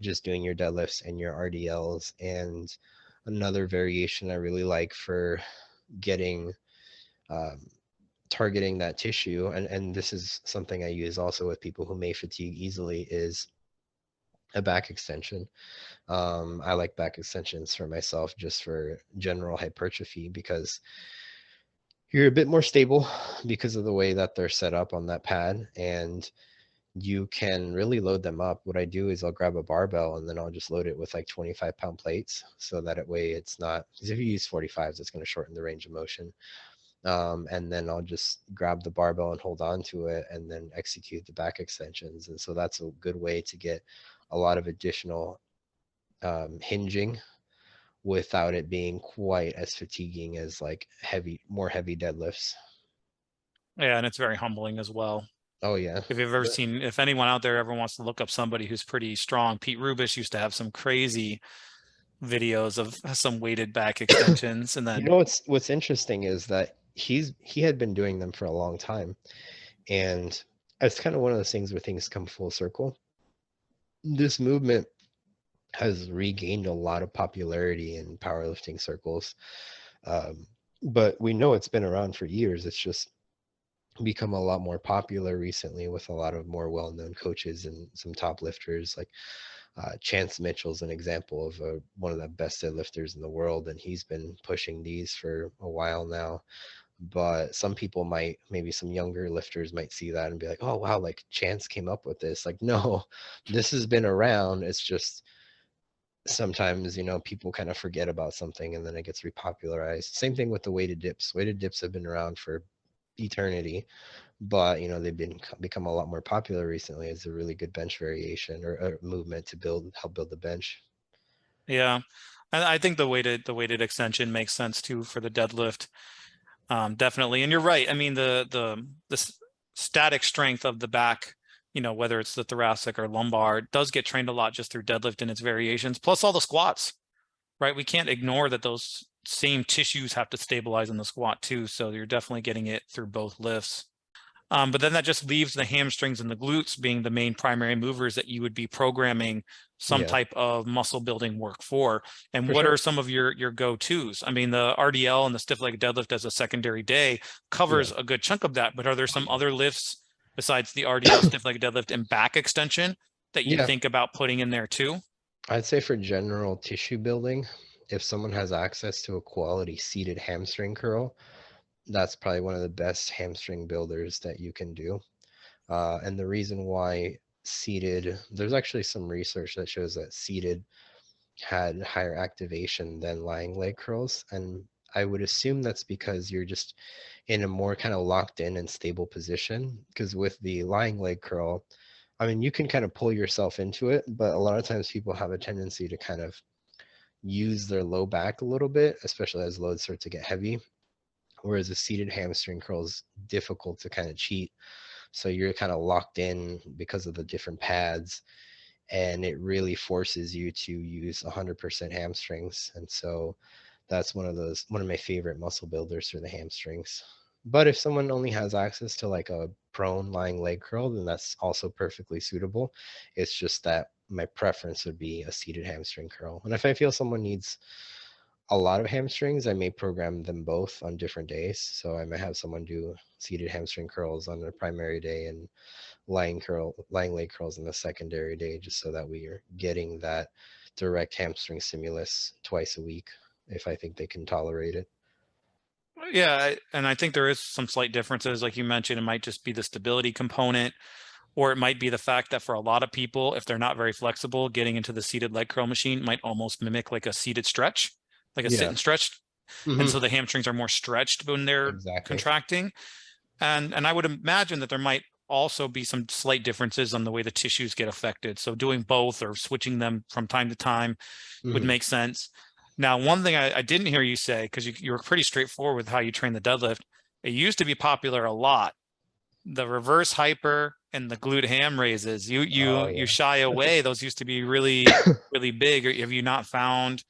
just doing your deadlifts and your RDLs. And another variation I really like for getting um, targeting that tissue, and this is something I use also with people who may fatigue easily, is a back extension. I like back extensions for myself just for general hypertrophy, because you're a bit more stable because of the way that they're set up on that pad, and you can really load them up. What I do is I'll grab a barbell and then I'll just load it with like 25-pound plates, so that way it's not, because if you use 45s, it's going to shorten the range of motion. And then I'll just grab the barbell and hold on to it and then execute the back extensions. And so that's a good way to get a lot of additional hinging without it being quite as fatiguing as like more heavy deadlifts. Yeah, and it's very humbling as well. Oh yeah. If you've ever The- seen, if anyone out there ever wants to look up somebody who's pretty strong, Pete Rubish used to have some crazy videos of some weighted back extensions. And you then, know what's interesting is that he had been doing them for a long time, and it's kind of one of those things where things come full circle. This movement has regained a lot of popularity in powerlifting circles. Um, but we know it's been around for years. It's just become a lot more popular recently with a lot of more well-known coaches and some top lifters. Like Chance Mitchell's an example of one of the best deadlifters in the world, and he's been pushing these for a while now. But some people might, maybe some younger lifters might see that and be like, oh wow, like Chance came up with this. Like, no, this has been around. It's just sometimes, people kind of forget about something and then it gets repopularized. Same thing with the weighted dips. Weighted dips have been around for eternity, but they've become a lot more popular recently as a really good bench variation, or a movement to help build the bench. yeah, I think the weighted extension makes sense too for the deadlift. Definitely. And you're right. I mean, the static strength of the back, whether it's the thoracic or lumbar, does get trained a lot just through deadlift and its variations, plus all the squats. right? We can't ignore that those same tissues have to stabilize in the squat too. So you're definitely getting it through both lifts. But then that just leaves the hamstrings and the glutes being the main primary movers that you would be programming some Yeah, type of muscle building work for. And for what are sure. some of your go-tos? I mean, the RDL and the stiff leg deadlift as a secondary day Yeah. covers a good chunk of that, but are there some other lifts besides the RDL, stiff leg deadlift, and back extension that you Yeah. think about putting in there too? I'd say for general tissue building, if someone has access to a quality seated hamstring curl, that's probably one of the best hamstring builders that you can do. And the reason why seated, there's actually some research that shows that seated had higher activation than lying leg curls. And I would assume that's because you're just in a more kind of locked in and stable position. Because with the lying leg curl, I mean, you can kind of pull yourself into it, but a lot of times people have a tendency to kind of use their low back a little bit, especially as loads start to get heavy. Whereas a seated hamstring curl is difficult to kind of cheat. So you're kind of locked in because of the different pads, and it really forces you to use 100% hamstrings. And so that's one of my favorite muscle builders for the hamstrings. But if someone only has access to like a prone lying leg curl, then that's also perfectly suitable. It's just that my preference would be a seated hamstring curl. And if I feel someone needs a lot of hamstrings, I may program them both on different days. So I might have someone do seated hamstring curls on the primary day and lying leg curls on the secondary day, just so that we are getting that direct hamstring stimulus twice a week if I think they can tolerate it. Yeah, and I think there is some slight differences. Like you mentioned, it might just be the stability component, or it might be the fact that for a lot of people, if they're not very flexible, getting into the seated leg curl machine might almost mimic like a seated stretch, like a sit Yeah. and stretch. And Hmm. so the hamstrings are more stretched when they're Exactly. contracting. And I would imagine that there might also be some slight differences on the way the tissues get affected. So doing both or switching them from time to time would Hmm. make sense. Now, one thing I didn't hear you say, because you were pretty straightforward with how you train the deadlift, it used to be popular a lot. The reverse hyper and the glute ham raises. You Oh you you yeah. shy away. Those used to be really, really big. Or have you not found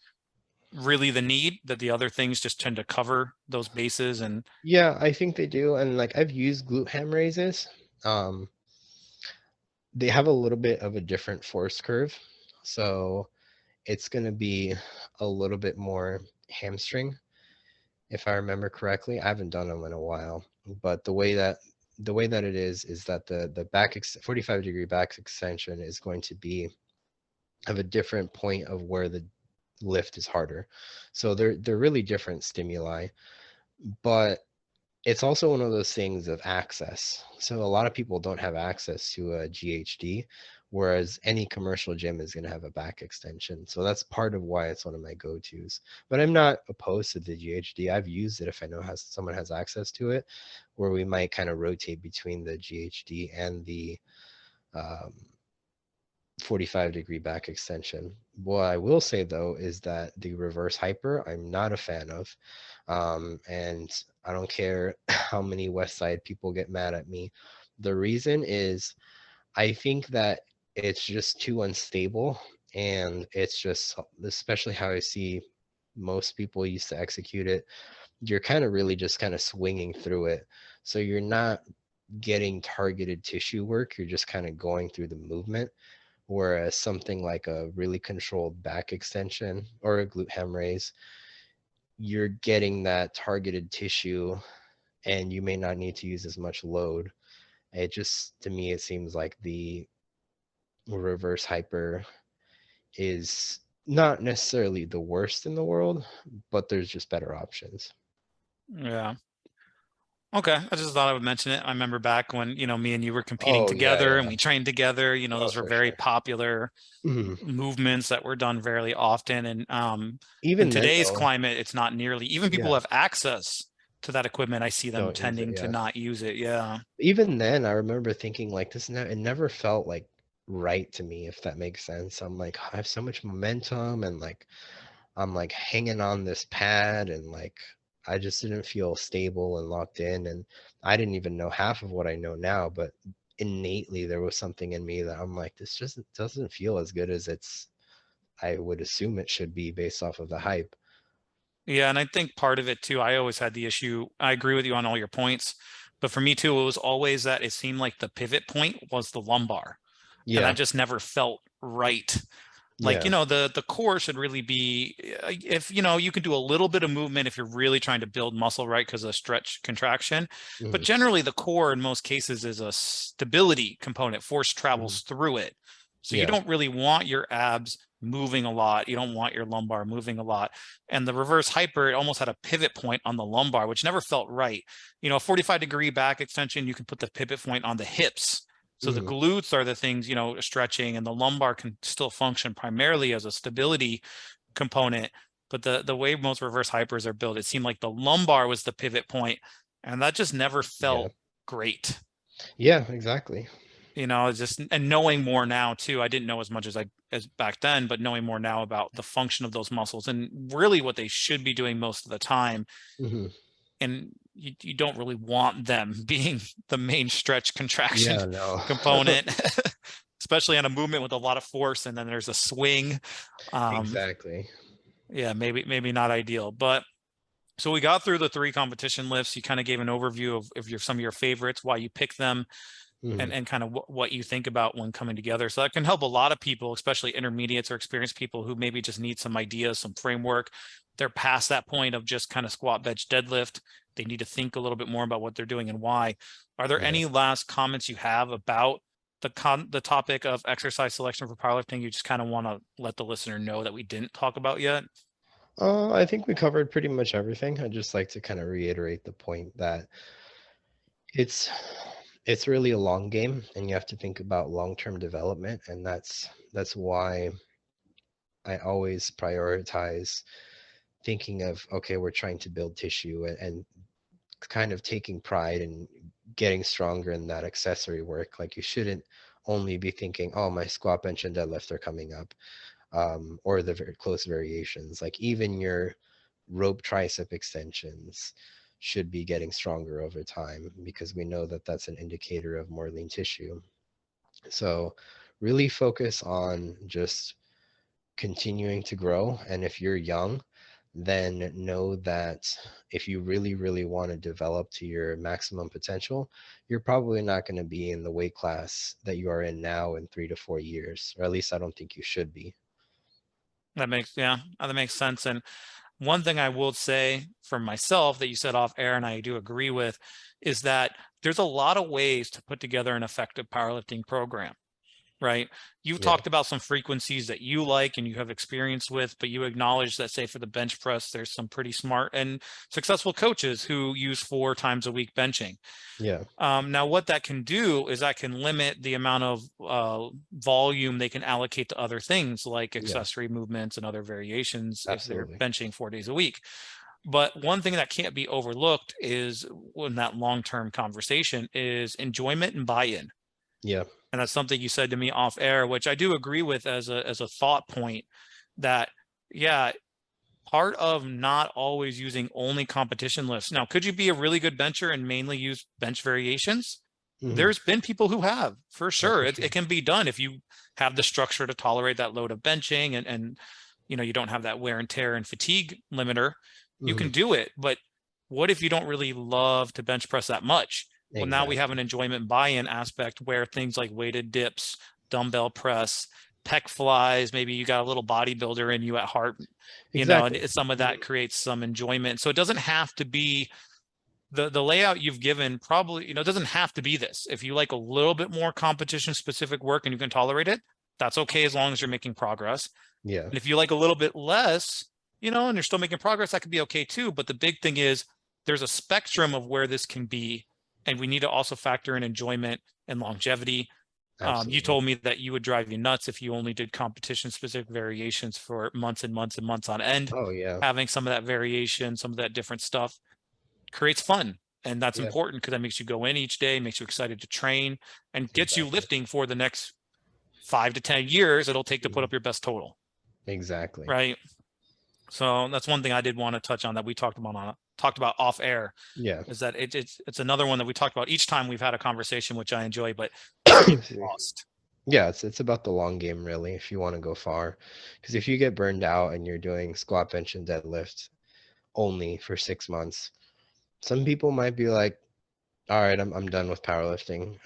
really the need that the other things just tend to cover those bases? And Yeah, I think they do. And like I've used glute ham raises. Um, they have a little bit of a different force curve. So it's going to be a little bit more hamstring, if I remember correctly. I haven't done them in a while, but the way that it is that the 45-degree back extension is going to be of a different point of where the lift is harder. So they're really different stimuli, but it's also one of those things of access. So a lot of people don't have access to a GHD, whereas any commercial gym is going to have a back extension. So that's part of why it's one of my go-tos. But I'm not opposed to the GHD. I've used it if I know someone has access to it, where we might kind of rotate between the GHD and the um, 45-degree back extension. What I will say though is that the reverse hyper, I'm not a fan of. And I don't care how many West Side people get mad at me. The reason is I think that it's just too unstable. And it's just, especially how I see most people used to execute it, you're kind of really just kind of swinging through it. So you're not getting targeted tissue work. You're just kind of going through the movement. Whereas something like a really controlled back extension or a glute ham raise, you're getting that targeted tissue and you may not need to use as much load. It just, to me, it seems like the reverse hyper is not necessarily the worst in the world, but there's just better options. yeah. Okay, I just thought I would mention it. I remember back when, me and you were competing Oh, yeah, together and yeah. we trained together, Oh, those were for very sure. popular Mhm. movements that were done fairly often. And in Even then, today's though, climate, it's not nearly, even people who yeah, have access to that equipment, I see them don't use it. tending to Yeah. not use it. Yeah. Even then, I remember thinking like this. It never felt like right to me, if that makes sense. I'm like, I have so much momentum, and like I'm like hanging on this pad, and like I just didn't feel stable and locked in, and I didn't even know half of what I know now. But innately, there was something in me that I'm like, this just doesn't feel as good as I would assume it should be based off of the hype. Yeah, and I think part of it too, I always had the issue. I agree with you on all your points, but for me too, it was always that it seemed like the pivot point was the lumbar, and Yeah, that just never felt right. Like, yeah, the core should really be, if, you can do a little bit of movement if you're really trying to build muscle, right? Because of stretch contraction. But hmm, generally, the core in most cases is a stability component. Force hmm, travels through it. So you yeah, don't really want your abs moving a lot. You don't want your lumbar moving a lot. And the reverse hyper, it almost had a pivot point on the lumbar, which never felt right. A 45-degree back extension, you can put the pivot point on the hips. So the hmm, glutes are the things, stretching, and the lumbar can still function primarily as a stability component. But the way most reverse hypers are built, it seemed like the lumbar was the pivot point, and that just never yeah, felt great. yeah, exactly. Just, and knowing more now too, I didn't know as much as back then, but knowing more now about the function of those muscles and really what they should be doing most of the time. Hmm. And you don't really want them being the main stretch contraction Yeah, no. component, especially on a movement with a lot of force, and then there's a swing. Um, Exactly. yeah, maybe not ideal. But so we got through the 3 competition lifts. You kind of gave an overview of some of your favorites, why you pick them, Hmm. and kind of what you think about when coming together. So that can help a lot of people, especially intermediates or experienced people who maybe just need some ideas, some framework. They're past that point of just kind of squat, bench, deadlift. They need to think a little bit more about what they're doing and why. Are there Yeah. any last comments you have about the topic of exercise selection for powerlifting? You just kind of want to let the listener know that we didn't talk about yet? I think we covered pretty much everything. I'd just like to kind of reiterate the point that it's it's really a long game, and you have to think about long-term development, and that's why I always prioritize thinking of, okay, we're trying to build tissue, and kind of taking pride in getting stronger in that accessory work. Like, you shouldn't only be thinking, oh, my squat, bench, and deadlift are coming up, or the very close variations. Like, even your rope tricep extensions should be getting stronger over time, because we know that that's an indicator of more lean tissue. So really focus on just continuing to grow. And if you're young, then know that if you really, really want to develop to your maximum potential, you're probably not going to be in the weight class that you are in now in 3 to 4 years, or at least I don't think you should be. Yeah, that makes sense. And one thing I will say for myself that you said off air, and I do agree with, is that there's a lot of ways to put together an effective powerlifting program, right? You've Yeah, talked about some frequencies that you like and you have experience with, but you acknowledge that, say, for the bench press, there's some pretty smart and successful coaches who use 4 times a week benching. yeah, Now, what that can do is that can limit the amount of volume they can allocate to other things like yeah, accessory movements and other variations if they're absolutely. benching 4 days a week. But one thing that can't be overlooked is in that long-term conversation is enjoyment and buy-in. Yeah, And that's something you said to me off air, which I do agree with as a thought point that, yeah, part of not always using only competition lifts. Now, could you be a really good bencher and mainly use bench variations? hmm, There's been people who have, for yeah, sure. for It sure. can be done if you have the structure to tolerate that load of benching, and you don't have that wear and tear and fatigue limiter. You Hmm. can do it. But what if you don't really love to bench press that much? Well, now we have an Exactly. enjoyment buy-in aspect where things like weighted dips, dumbbell press, pec flies, maybe you got a little bodybuilder in you at heart, Exactly. and some of Mhm. that creates some enjoyment. So it doesn't have to be the layout you've given, probably, it doesn't have to be this. If you like a little bit more competition specific work and you can tolerate it, that's okay as long as you're making progress. Yeah, And if you like a little bit less, and you're still making progress, that could be okay too. But the big thing is there's a spectrum of where this can be. And we need to also factor in enjoyment and longevity. You absolutely. told me that you would drive you nuts if you only did competition specific variations for months and months and months on end. Oh, yeah. Having some of that variation, some of that different stuff creates fun. And that's Yeah, important because that makes you go in each day, makes you excited to train, and gets you exactly. lifting for the next 5 to 10 years it'll take to put Mhm. up your best total. Exactly. Right. So that's one thing I did want to touch on that we talked about off air, Yeah. is that it's another one that we talked about each time we've had a conversation, which I enjoy, but it can get lost. Yeah, it's about the long game really if you want to go far. Because if you get burned out and you're doing squat, bench, and deadlift only for 6 months, some people might be like, all right, I'm done with powerlifting.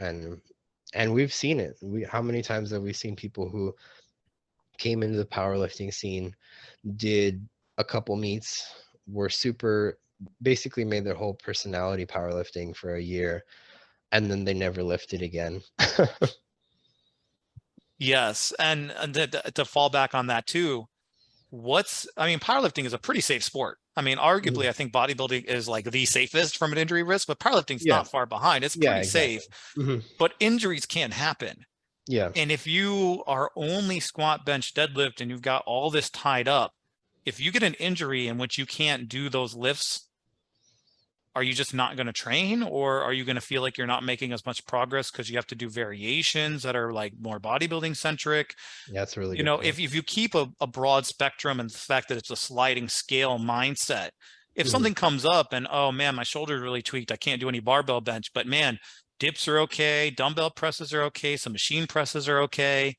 And we've seen it. How many times have we seen people who came into the powerlifting scene, did a couple meets, were super, basically made their whole personality powerlifting for a year, and then they never lifted again. Yes, and to fall back on that too, I mean, powerlifting is a pretty safe sport. I mean, arguably, Mhm. I think bodybuilding is like the safest from an injury risk, but powerlifting's Yeah, not far behind. It's yeah, pretty exactly. safe, Hmm. but injuries can happen. Yeah, And if you are only squat, bench, deadlift, and you've got all this tied up, if you get an injury in which you can't do those lifts, are you just not going to train, or are you going to feel like you're not making as much progress because you have to do variations that are like more bodybuilding centric? yeah, that's a really You good know, point. if you keep a broad spectrum and the fact that it's a sliding scale mindset, if Hmm. something comes up and, oh man, my shoulder's really tweaked, I can't do any barbell bench, but man, dips are okay, dumbbell presses are okay, some machine presses are okay,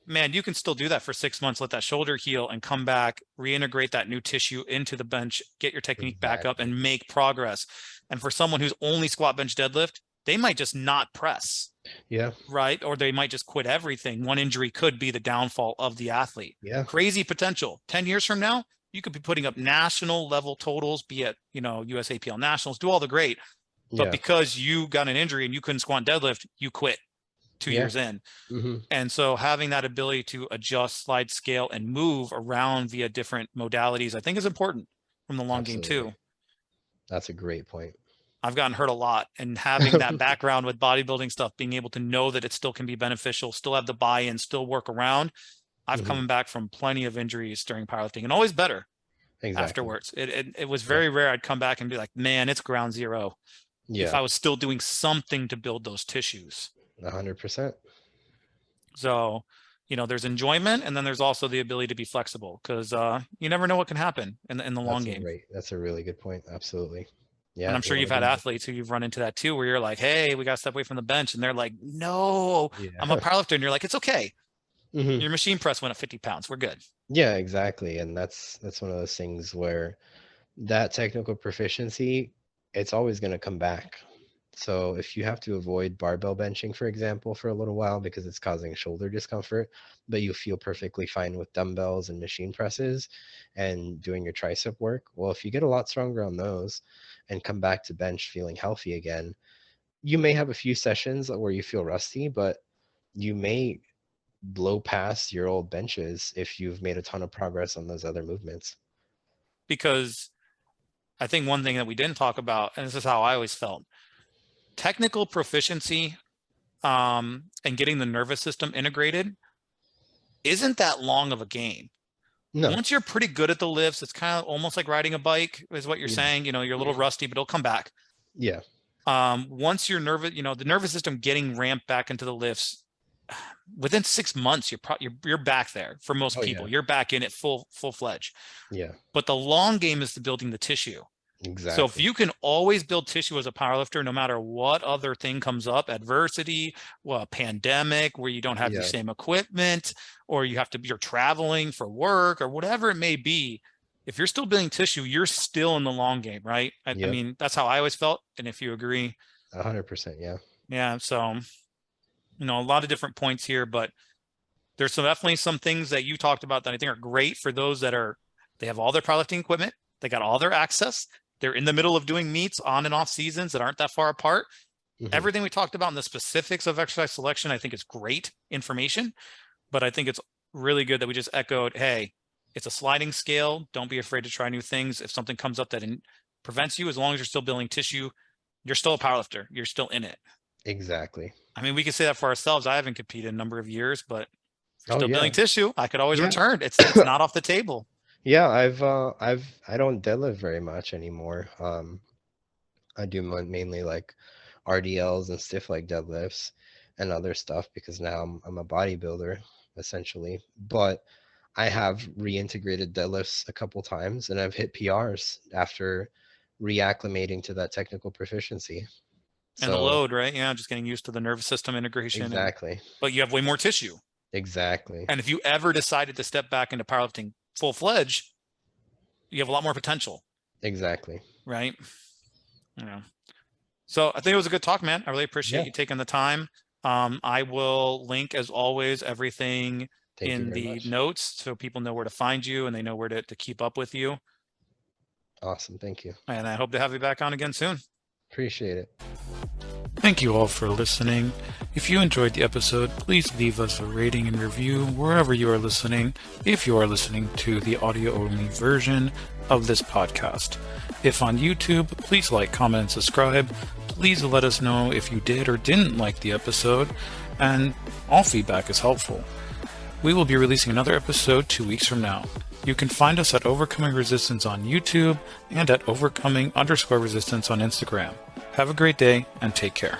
man, you can still do that for 6 months, let that shoulder heal and come back, reintegrate that new tissue into the bench, get your technique back up Exactly. and make progress. And for someone who's only squat, bench, deadlift, they might just not press, Yeah, right? Or they might just quit everything. One injury could be the downfall of the athlete. yeah, Crazy potential. 10 years from now, you could be putting up national level totals, be it, USAPL nationals, do all the great. But yeah, because you got an injury and you couldn't squat deadlift, you quit two yeah. years in. Hmm. And so having that ability to adjust, slide, scale, and move around via different modalities, I think is important from the long game Absolutely. too. That's a great point. I've gotten hurt a lot, and having that background with bodybuilding stuff, being able to know that it still can be beneficial, still have the buy-in, still work around. I've Hmm. come back from plenty of injuries during powerlifting and always better Exactly. afterwards. It was Yeah. very rare I'd come back and be like, man, it's ground zero if Yeah. I was still doing something to build those tissues. 100%. So, there's enjoyment, and then there's also the ability to be flexible because you never know what can happen in the long game. That's a really good point. Absolutely. And Yeah. I'm You sure want you've to had be more. athletes who you've run into that too, where you're like, hey, we got to step away from the bench. And they're like, no, I'm a Yeah. powerlifter. And you're like, it's okay. Hmm. Your machine press went up 50 pounds. We're good. Yeah, exactly. And that's one of those things where that technical proficiency, it's always going to come back. So if you have to avoid barbell benching, for example, for a little while because it's causing shoulder discomfort, but you feel perfectly fine with dumbbells and machine presses and doing your tricep work, well, if you get a lot stronger on those and come back to bench feeling healthy again, you may have a few sessions where you feel rusty, but you may blow past your old benches if you've made a ton of progress on those other movements. Because I think one thing that we didn't talk about, and this is how I always felt, technical proficiency and getting the nervous system integrated isn't that long of a game. No. Once you're pretty good at the lifts, it's kind of almost like riding a bike, is what you're Yeah. saying. You're a little rusty, but it'll come back. Yeah. Once you're nervous, the nervous system getting ramped back into the lifts within 6 months, you're back there for most Oh yeah. people. You're back in it full fledged. Yeah. But the long game is the building the tissue. So if Exactly. you can always build tissue as a powerlifter, no matter what other thing comes up, adversity, well, pandemic, where you don't have the Yeah. same equipment, or you're traveling for work, or whatever it may be, if you're still building tissue, you're still in the long game, right? I Yep. mean, that's how I always felt. And if you agree, 100%. Yeah. yeah. So, a lot of different points here, but there's definitely some things that you talked about that I think are great for those they have all their powerlifting equipment, they got all their access, they're in the middle of doing meets on and off seasons that aren't that far apart. Hmm. Everything we talked about in the specifics of exercise selection, I think is great information, but I think it's really good that we just echoed, hey, it's a sliding scale. Don't be afraid to try new things. If something comes up that prevents you, as long as you're still building tissue, you're still a powerlifter. You're still in it. Exactly. I mean, we can say that for ourselves. I haven't competed in a number of years, but if you're Oh still building yeah. tissue, I could always Yeah. return. It's not off the table. Yeah, I don't deadlift very much anymore. I do mainly like RDLs and stiff leg deadlifts and other stuff because now I'm a bodybuilder essentially. But I have reintegrated deadlifts a couple times and I've hit PRs after reacclimating to that technical proficiency. And the So load, right? Yeah, just getting used to the nervous system integration. exactly. But you have way more tissue. Exactly. And if you ever decided to step back into powerlifting full-fledged, you have a lot more potential. Exactly. Right? Yeah. So I think it was a good talk, man. I really appreciate you taking the time. I will link, as always, everything Thank you in very the much. notes so people know where to find you and they know where to keep up with you. Awesome. Thank you. And I hope to have you back on again soon. Appreciate it. Thank you all for listening. If you enjoyed the episode, please leave us a rating and review wherever you are listening, if you are listening to the audio-only version of this podcast. If on YouTube, please like, comment, and subscribe. Please let us know if you did or didn't like the episode, and all feedback is helpful. We will be releasing another episode 2 weeks from now. You can find us at Overcoming Resistance on YouTube and at Overcoming_Resistance on Instagram. Have a great day and take care.